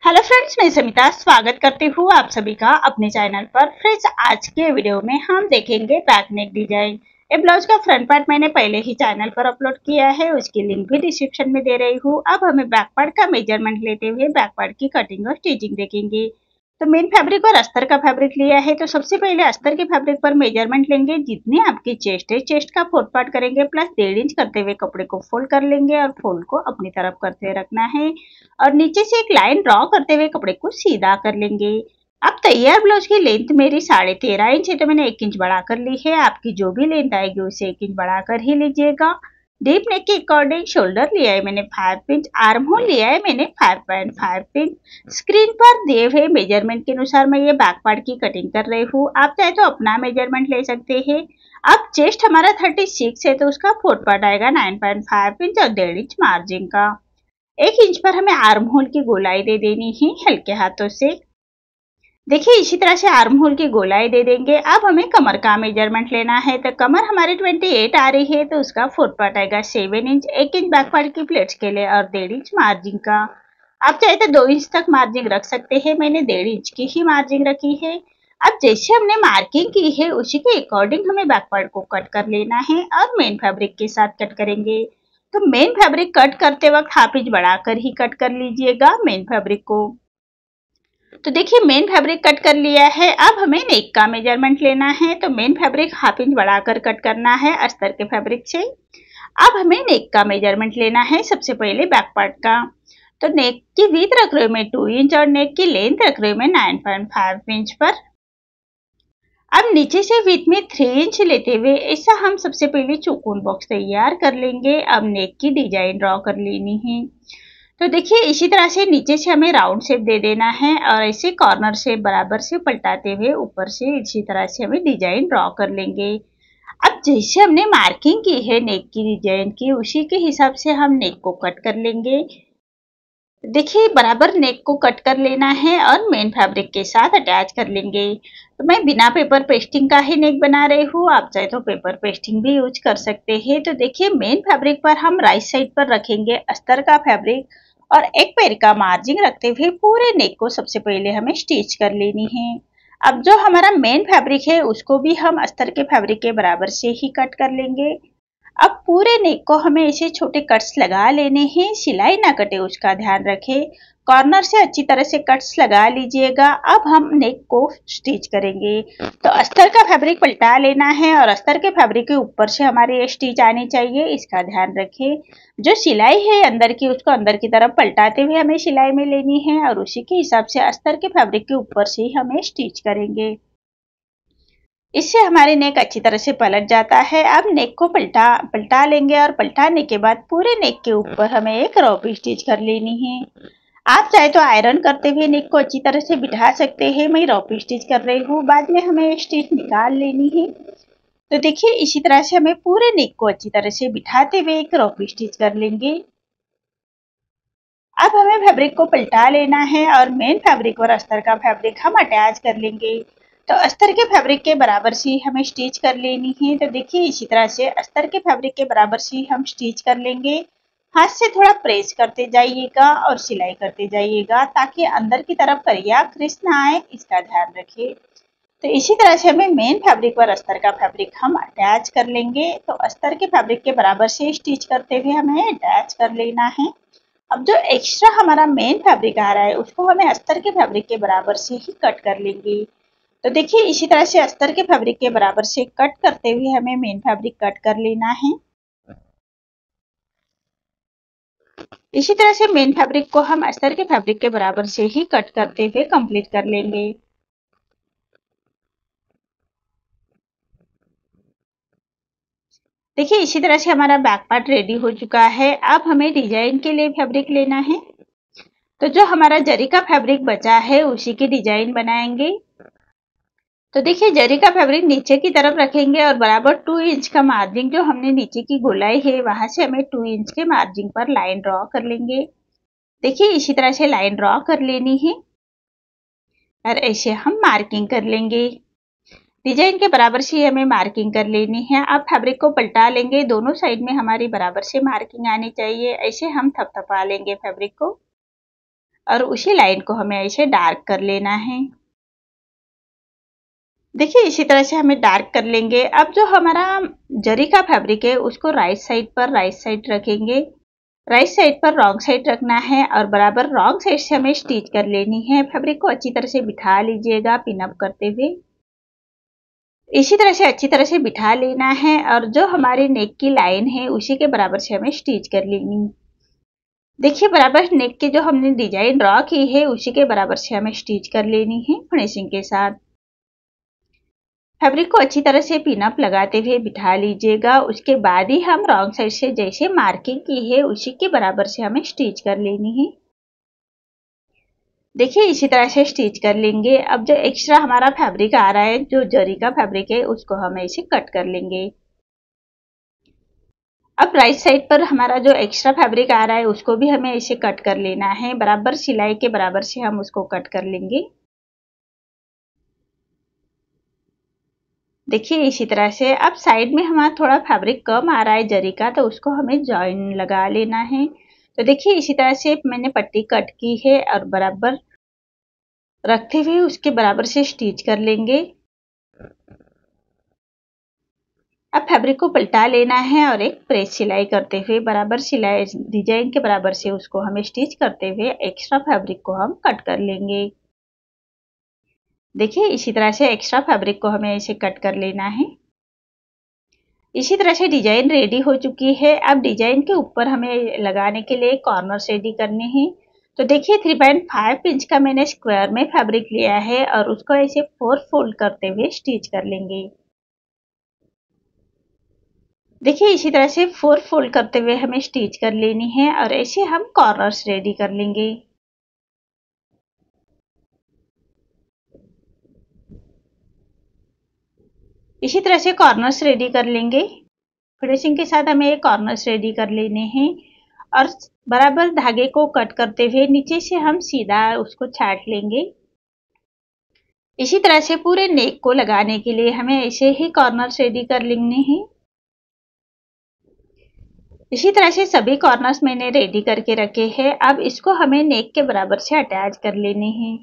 Hello friends, मैं समिता स्वागत करती हूँ आप सभी का अपने चैनल पर। फ्रेंड्स, आज के वीडियो में हम देखेंगे बैक नेक डिजाइन। ये ब्लाउज का फ्रंट पार्ट मैंने पहले ही चैनल पर अपलोड किया है, उसकी लिंक भी डिस्क्रिप्शन में दे रही हूँ। अब हमें बैक पार्ट का मेजरमेंट लेते हुए बैक पार्ट की कटिंग और स्टिचिंग देखेंगे। तो मेन फैब्रिक और अस्तर का फैब्रिक लिया है, तो सबसे पहले अस्तर के फैब्रिक पर मेजरमेंट लेंगे। जितनी आपकी चेस्ट है, चेस्ट का 4 पार्ट करेंगे प्लस 1.5 इंच करते हुए कपड़े को फोल्ड कर लेंगे और फोल्ड को अपनी तरफ करते रखना है और नीचे से एक लाइन ड्रॉ करते हुए कपड़े को सीधा कर लेंगे। अब तैयार ब्लाउज की लेंथ मेरी 13.5 इंच है, तो मैंने 1 इंच बढ़ाकर ली है। आपकी जो भी लेंथ आएगी उसे 1 इंच बढ़ाकर ही लीजिएगा। डीप नेक के अकॉर्डिंग शोल्डर लिया है मैंने 5 इंच, आर्म होल लिया है मैंने 5.5 इंच। स्क्रीन पर दिए हुए मेजरमेंट के अनुसार मैं ये बैक पार्ट की कटिंग कर रही हूँ। आप चाहे तो अपना मेजरमेंट ले सकते हैं। अब चेस्ट हमारा 36 है, तो उसका 4 पार्ट आएगा 9.5 इंच और 1.5 इंच मार्जिन का। 1 इंच पर हमें आर्म होल की गोलाई दे देनी है हल्के हाथों से। देखिए, इसी तरह से आर्म होल की गोलाई दे देंगे। अब हमें कमर का मेजरमेंट लेना है, तो कमर हमारी 28 आ रही है, तो उसका 4 पार्ट आएगा 7 इंच। 1 इंच बैक पार्ट की प्लेट्स के लिए और 1.5 इंच मार्जिन का। आप चाहे तो 2 इंच तक मार्जिन रख सकते हैं, मैंने 1.5 इंच की ही मार्जिन रखी है। अब जैसे हमने मार्किंग की है उसी के अकॉर्डिंग हमें बैक पार्ट को कट कर लेना है और मेन फैब्रिक के साथ कट करेंगे। तो मेन फैब्रिक कट करते वक्त हाफ इंच बढ़ाकर ही कट कर लीजिएगा मेन फैब्रिक को। तो देखिए, मेन फैब्रिक कट कर लिया है। अब हमें नेक का मेजरमेंट लेना है, तो मेन फैब्रिक हाफ इंच बढ़ाकर कट करना है अस्तर के फैब्रिक से। अब हमें नेक का मेजरमेंट लेना है, सबसे पहले बैक पार्ट का। तो नेक की विड्थ रख रही हूँ मैं 2 इंच और नेक की लेंथ रख रही हूँ मैं 9.5 इंच पर। अब नीचे से विड्थ में 3 इंच लेते हुए ऐसा हम सबसे पहले चौकोन बॉक्स तैयार कर लेंगे। अब नेक की डिजाइन ड्रॉ कर लेनी है। तो देखिए, इसी तरह से नीचे से हमें राउंड शेप दे देना है और ऐसे कॉर्नर शेप बराबर से पलटाते हुए ऊपर से इसी तरह से हमें डिजाइन ड्रॉ कर लेंगे। अब जैसे हमने मार्किंग की है नेक की डिजाइन की, उसी के हिसाब से हम नेक को कट कर लेंगे। देखिए, बराबर नेक को कट कर लेना है और मेन फैब्रिक के साथ अटैच कर लेंगे। तो मैं बिना पेपर पेस्टिंग का ही नेक बना रही हूँ, आप चाहे तो पेपर पेस्टिंग भी यूज कर सकते हैं। तो देखिए, मेन फैब्रिक पर हम राइट साइड पर रखेंगे अस्तर का फैब्रिक और एक पैर का मार्जिन रखते हुए पूरे नेक को सबसे पहले हमें स्टिच कर लेनी है। अब जो हमारा मेन फैब्रिक है उसको भी हम अस्तर के फैब्रिक के बराबर से ही कट कर लेंगे। अब पूरे नेक को हमें ऐसे छोटे कट्स लगा लेने हैं, सिलाई ना कटे उसका ध्यान रखें। कॉर्नर से अच्छी तरह से कट्स लगा लीजिएगा। अब हम नेक को स्टिच करेंगे। तो अस्तर का फैब्रिक पलटा लेना है और अस्तर के फैब्रिक के ऊपर से हमारे ये स्टिच आनी चाहिए, इसका ध्यान रखें। जो सिलाई है अंदर की, उसको अंदर की तरफ पलटाते हुए हमें सिलाई में लेनी है और उसी के हिसाब से अस्तर के फैब्रिक के ऊपर से ही हमें स्टिच करेंगे। इससे हमारे नेक अच्छी तरह से पलट जाता है। अब नेक को पलटा लेंगे और पलटाने के बाद पूरे नेक के ऊपर हमें एक रॉप स्टिच कर लेनी है। आप चाहे तो आयरन करते हुए नेक को अच्छी तरह से बिठा सकते हैं, मैं रॉप स्टिच कर रही हूँ। बाद में हमें स्टिच निकाल लेनी है। तो देखिए, इसी तरह से हमें पूरे नेक को अच्छी तरह से बिठाते हुए एक रॉप स्टिच कर लेंगे। अब हमें फैब्रिक को पलटा लेना है और मेन फैब्रिक और अस्तर का फैब्रिक हम अटैच कर लेंगे। तो अस्तर के फैब्रिक के बराबर से हमें स्टिच कर लेनी है। तो देखिए, इसी तरह से अस्तर के फैब्रिक के बराबर से हम स्टिच कर लेंगे। हाथ से थोड़ा प्रेस करते जाइएगा और सिलाई करते जाइएगा ताकि अंदर की तरफ करिया क्रिस ना आए, इसका ध्यान रखिए। तो इसी तरह से हमें मेन फैब्रिक और अस्तर का फैब्रिक हम अटैच कर लेंगे। तो अस्तर के फैब्रिक के बराबर से स्टिच करते हुए हमें अटैच कर लेना है। अब जो एक्स्ट्रा हमारा मेन फैब्रिक आ रहा है उसको हमें अस्तर के फैब्रिक के बराबर से ही कट कर लेंगे। तो देखिए, इसी तरह से अस्तर के फैब्रिक के बराबर से कट करते हुए हमें मेन फैब्रिक कट कर लेना है। इसी तरह से मेन फैब्रिक को हम अस्तर के फैब्रिक के बराबर से ही कट करते हुए कंप्लीट कर लेंगे। देखिए, इसी तरह से हमारा बैक पार्ट रेडी हो चुका है। अब हमें डिजाइन के लिए फैब्रिक लेना है। तो जो हमारा जरी का फैब्रिक बचा है उसी की डिजाइन बनाएंगे। तो देखिए, जरी का फैब्रिक नीचे की तरफ रखेंगे और बराबर 2 इंच का मार्जिन जो हमने नीचे की गोलाई है वहां से हमें 2 इंच के मार्जिन पर लाइन ड्रॉ कर लेंगे। देखिए, इसी तरह से लाइन ड्रॉ कर लेनी है और ऐसे हम मार्किंग कर लेंगे। डिजाइन के बराबर से हमें मार्किंग कर लेनी है। अब फैब्रिक को पलटा लेंगे, दोनों साइड में हमारी बराबर से मार्किंग आनी चाहिए। ऐसे हम थपथपा लेंगे फैब्रिक को। और उसी लाइन को हमें ऐसे डार्क कर लेना है। देखिए इसी तरह से हमें डार्क कर लेंगे। अब जो हमारा जरी का फैब्रिक है उसको राइट साइड रखेंगे। राइट साइड पर रॉन्ग साइड रखना है और बराबर रॉन्ग साइड से हमें स्टिच कर लेनी है। फैब्रिक को अच्छी तरह से बिठा लीजिएगा पिन अप करते हुए। इसी तरह से अच्छी तरह से बिठा लेना है और जो हमारी नेक की लाइन है उसी के बराबर से हमें स्टिच कर लेनी। देखिए बराबर नेक की जो हमने डिजाइन ड्रॉ की है उसी के बराबर से हमें स्टिच कर लेनी है फिनिशिंग के साथ। फैब्रिक को अच्छी तरह से पिन अप लगाते हुए बिठा लीजिएगा। उसके बाद ही हम रॉन्ग साइड से जैसे मार्किंग की है उसी के बराबर से हमें स्टिच कर लेनी है। देखिए इसी तरह से स्टिच कर लेंगे। अब जो एक्स्ट्रा हमारा फैब्रिक आ रहा है, जो जरी का फैब्रिक है, उसको हम ऐसे कट कर लेंगे। अब राइट साइड पर हमारा जो एक्स्ट्रा फैब्रिक आ रहा है उसको भी हमें ऐसे कट कर लेना है। बराबर सिलाई के बराबर से हम उसको कट कर लेंगे। देखिए इसी तरह से अब साइड में हमारा थोड़ा फैब्रिक कम आ रहा है जरी का, तो उसको हमें जॉइन लगा लेना है। तो देखिए इसी तरह से मैंने पट्टी कट की है और बराबर रखते हुए उसके बराबर से स्टिच कर लेंगे। अब फैब्रिक को पलटा लेना है और एक प्रेस सिलाई करते हुए बराबर सिलाई डिजाइन के बराबर से उसको हमें स्टिच करते हुए एक्स्ट्रा फैब्रिक को हम कट कर लेंगे। देखिए इसी तरह से एक्स्ट्रा फैब्रिक को हमें ऐसे कट कर लेना है। इसी तरह से डिजाइन रेडी हो चुकी है। अब डिजाइन के ऊपर हमें लगाने के लिए कॉर्नर्स रेडी करने हैं। तो देखिए 3.5 इंच का मैंने स्क्वायर में फैब्रिक लिया है और उसको ऐसे 4 फोल्ड करते हुए स्टिच कर लेंगे। देखिए इसी तरह से 4 फोल्ड करते हुए हमें स्टिच कर लेनी है और ऐसे हम कॉर्नर्स रेडी कर लेंगे। इसी तरह से कॉर्नर्स रेडी कर लेंगे। फिनिशिंग के साथ हमें कॉर्नर्स रेडी कर लेने हैं और बराबर धागे को कट करते हुए नीचे से हम सीधा उसको छाट लेंगे। इसी तरह से पूरे नेक को लगाने के लिए हमें ऐसे ही कॉर्नर्स रेडी कर लेने हैं। इसी तरह से सभी कॉर्नर्स मैंने रेडी करके रखे हैं। अब इसको हमें नेक के बराबर से अटैच कर लेने हैं।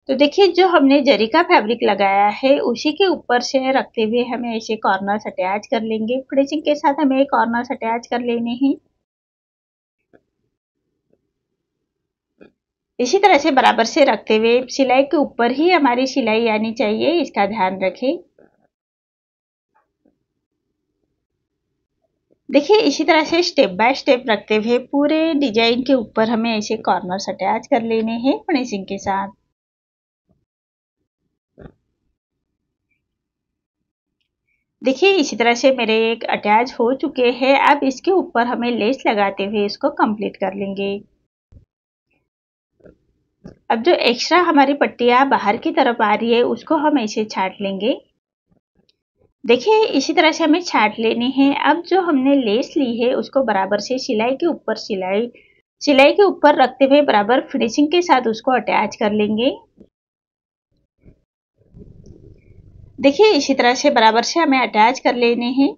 तो देखिए जो हमने जरी का फैब्रिक लगाया है उसी के ऊपर से रखते हुए हमें ऐसे कॉर्नर्स अटैच कर लेंगे। फिनिशिंग के साथ हमें कॉर्नर्स अटैच कर लेने हैं। इसी तरह से बराबर से रखते हुए सिलाई के ऊपर ही हमारी सिलाई आनी चाहिए, इसका ध्यान रखें। देखिए इसी तरह से स्टेप बाय स्टेप रखते हुए पूरे डिजाइन के ऊपर हमें ऐसे कॉर्नर्स अटैच कर लेने हैं फिनिशिंग के साथ। देखिए इसी तरह से मेरे एक अटैच हो चुके हैं। अब इसके ऊपर हमें लेस लगाते हुए इसको कंप्लीट कर लेंगे। अब जो एक्स्ट्रा हमारी पट्टियां बाहर की तरफ आ रही है उसको हम ऐसे छाट लेंगे। देखिए इसी तरह से हमें छाट लेनी है। अब जो हमने लेस ली है उसको बराबर से सिलाई के ऊपर सिलाई के ऊपर रखते हुए बराबर फिनिशिंग के साथ उसको अटैच कर लेंगे। देखिए इसी तरह से बराबर से हमें अटैच कर लेने हैं।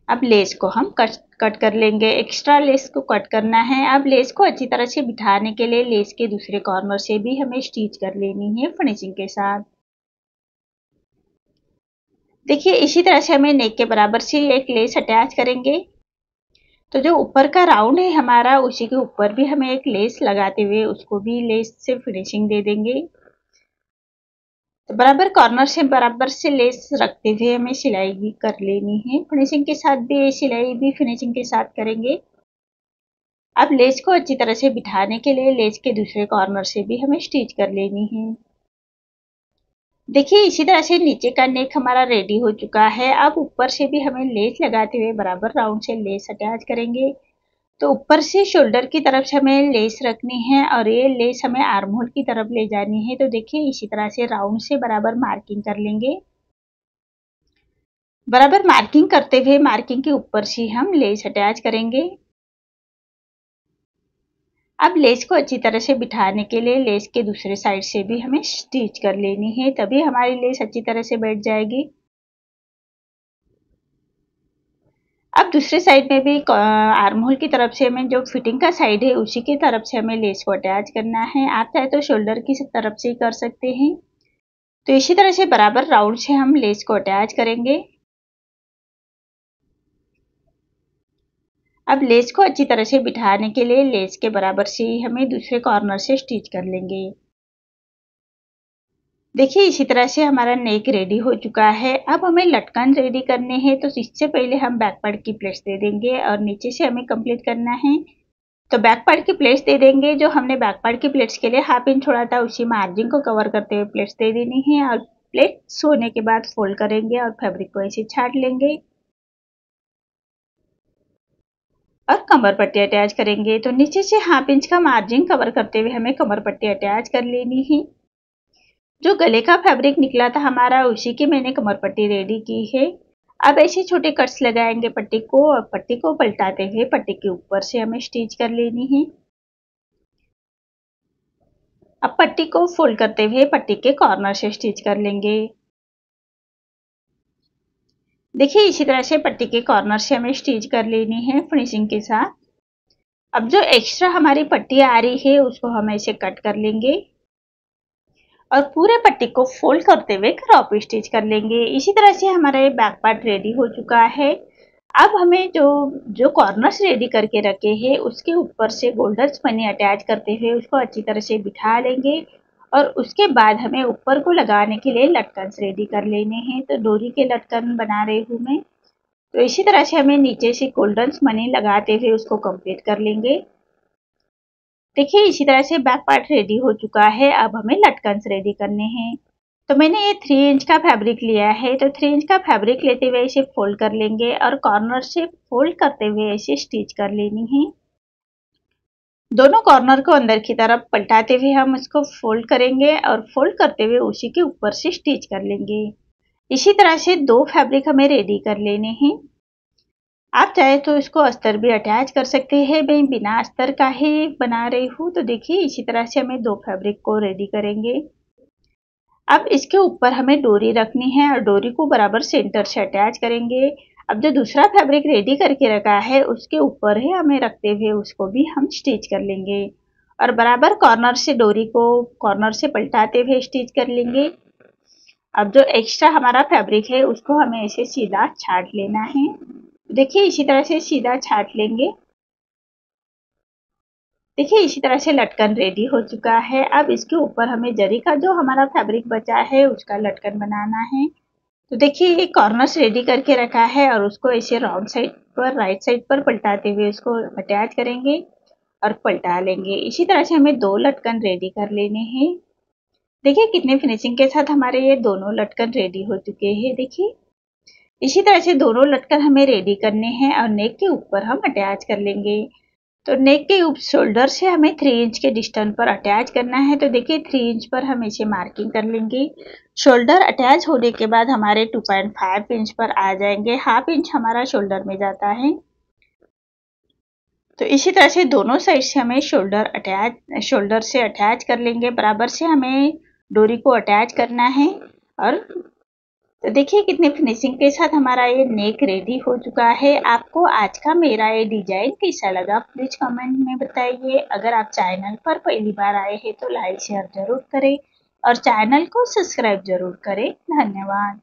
अब लेस को हम कट कर लेंगे। एक्स्ट्रा लेस को कट करना है। अब लेस को अच्छी तरह से बिठाने के लिए लेस के दूसरे कॉर्नर से भी हमें स्टिच कर लेनी है फिनिशिंग के साथ। देखिए इसी तरह से हमें नेक के बराबर से एक लेस अटैच करेंगे। तो जो ऊपर का राउंड है हमारा उसी के ऊपर भी हमें एक लेस लगाते हुए उसको भी लेस से फिनिशिंग दे देंगे। तो बराबर से लेस रखते हुए हमें सिलाई भी कर लेनी है। फिनिशिंग के साथ भी सिलाई भी फिनिशिंग के साथ करेंगे। अब लेस को अच्छी तरह से बिठाने के लिए लेस के दूसरे कॉर्नर से भी हमें स्टिच कर लेनी है। देखिए इसी तरह से नीचे का नेक हमारा रेडी हो चुका है। अब ऊपर से भी हमें लेस लगाते हुए बराबर राउंड से लेस अटैच करेंगे। तो ऊपर से शोल्डर की तरफ से हमें लेस रखनी है और ये लेस हमें आर्म होल की तरफ ले जानी है। तो देखिए इसी तरह से राउंड से बराबर मार्किंग कर लेंगे। बराबर मार्किंग करते हुए मार्किंग के ऊपर से हम लेस अटैच करेंगे। अब लेस को अच्छी तरह से बिठाने के लिए लेस के दूसरे साइड से भी हमें स्टिच कर लेनी है, तभी हमारी लेस अच्छी तरह से बैठ जाएगी। अब दूसरे साइड में भी आर्म होल की तरफ से हमें जो फिटिंग का साइड है उसी की तरफ से हमें लेस को अटैच करना है। आप चाहे तो शोल्डर की तरफ से ही कर सकते हैं। तो इसी तरह से बराबर राउंड से हम लेस को अटैच करेंगे। अब लेस को अच्छी तरह से बिठाने के लिए लेस के बराबर से ही हमें दूसरे कॉर्नर से स्टिच कर लेंगे। देखिए इसी तरह से हमारा नेक रेडी हो चुका है। अब हमें लटकन रेडी करने हैं, तो इससे पहले हम बैक पार्ट की प्लेट्स दे देंगे और नीचे से हमें कंप्लीट करना है। तो बैक पार्ट की प्लेट्स दे देंगे। जो हमने बैक पार्ट की प्लेट्स के लिए हाफ इंच छोड़ा था उसी मार्जिन को कवर करते हुए प्लेट्स दे देनी है और प्लेट्स होने के बाद फोल्ड करेंगे और फैब्रिक को ऐसे छाट लेंगे और कमर पट्टी अटैच करेंगे। तो नीचे से हाफ इंच का मार्जिन कवर करते हुए हमें कमर पट्टी अटैच कर लेनी है। जो गले का फैब्रिक निकला था हमारा उसी की मैंने कमर पट्टी रेडी की है। अब ऐसे छोटे कट्स लगाएंगे पट्टी को और पट्टी को पलटाते हुए पट्टी के ऊपर से हमें स्टिच कर लेनी है। अब पट्टी को फोल्ड करते हुए पट्टी के कॉर्नर से स्टिच कर लेंगे। देखिए इसी तरह से पट्टी के कॉर्नर से हमें स्टिच कर लेनी है फिनिशिंग के साथ। अब जो एक्स्ट्रा हमारी पट्टी आ रही है उसको हम ऐसे कट कर लेंगे और पूरे पट्टी को फोल्ड करते हुए क्रॉप स्टिच कर लेंगे। इसी तरह से हमारा ये बैक पार्ट रेडी हो चुका है। अब हमें जो जो कॉर्नर्स रेडी करके रखे हैं उसके ऊपर से गोल्डन स्पनी अटैच करते हुए उसको अच्छी तरह से बिठा लेंगे और उसके बाद हमें ऊपर को लगाने के लिए लटकन रेडी कर लेने हैं। तो डोरी के लटकन बना रही हूँ मैं। तो इसी तरह से हमें नीचे से गोल्डन स्पनी लगाते हुए उसको कंप्लीट कर लेंगे। देखिए इसी तरह से बैक पार्ट रेडी हो चुका है। अब हमें लटकन रेडी करने हैं। तो मैंने ये 3 इंच का फैब्रिक लिया है। तो 3 इंच का फैब्रिक लेते हुए इसे फोल्ड कर लेंगे और कॉर्नर से फोल्ड करते हुए इसे स्टिच कर लेनी है। दोनों कॉर्नर को अंदर की तरफ पलटाते हुए हम इसको फोल्ड करेंगे और फोल्ड करते हुए उसी के ऊपर से स्टिच कर लेंगे। इसी तरह से 2 फैब्रिक हमें रेडी कर लेने हैं। आप चाहे तो इसको अस्तर भी अटैच कर सकते हैं। मैं बिना अस्तर का ही बना रही हूँ। तो देखिए इसी तरह से हमें 2 फैब्रिक को रेडी करेंगे। अब इसके ऊपर हमें डोरी रखनी है और डोरी को बराबर सेंटर से अटैच करेंगे। अब जो दूसरा फैब्रिक रेडी करके रखा है उसके ऊपर ही हमें रखते हुए उसको भी हम स्टिच कर लेंगे और बराबर कॉर्नर से डोरी को कॉर्नर से पलटाते हुए स्टिच कर लेंगे। अब जो एक्स्ट्रा हमारा फैब्रिक है उसको हमें ऐसे सीधा छाट लेना है। देखिए इसी तरह से सीधा छाट लेंगे। देखिए इसी तरह से लटकन रेडी हो चुका है। अब इसके ऊपर हमें जरी का जो हमारा फैब्रिक बचा है उसका लटकन बनाना है। तो देखिए ये कॉर्नर्स रेडी करके रखा है और उसको ऐसे राउंड साइड पर राइट साइड पर पलटाते हुए उसको अटैच करेंगे और पलटा लेंगे। इसी तरह से हमें 2 लटकन रेडी कर लेने हैं। देखिए कितने फिनिशिंग के साथ हमारे ये दोनों लटकन रेडी हो चुके हैं। देखिए इसी तरह से दोनों लटकन हमें रेडी करने हैं और नेक के ऊपर हम अटैच कर लेंगे। तो नेक के शोल्डर से हमें 3 इंच के डिस्टेंस पर अटैच करना है। तो देखिए 3 इंच पर हम इसे मार्किंग कर लेंगे। शोल्डर अटैच होने के बाद हमारे 2.5 इंच पर आ जाएंगे। हाफ इंच हमारा शोल्डर में जाता है। तो इसी तरह से दोनों साइड से हमें शोल्डर से अटैच कर लेंगे। बराबर से हमें डोरी को अटैच करना है और तो देखिए कितने फिनिशिंग के साथ हमारा ये नेक रेडी हो चुका है। आपको आज का मेरा ये डिजाइन कैसा लगा प्लीज कमेंट में बताइए। अगर आप चैनल पर पहली बार आए हैं तो लाइक शेयर जरूर करें और चैनल को सब्सक्राइब जरूर करें। धन्यवाद।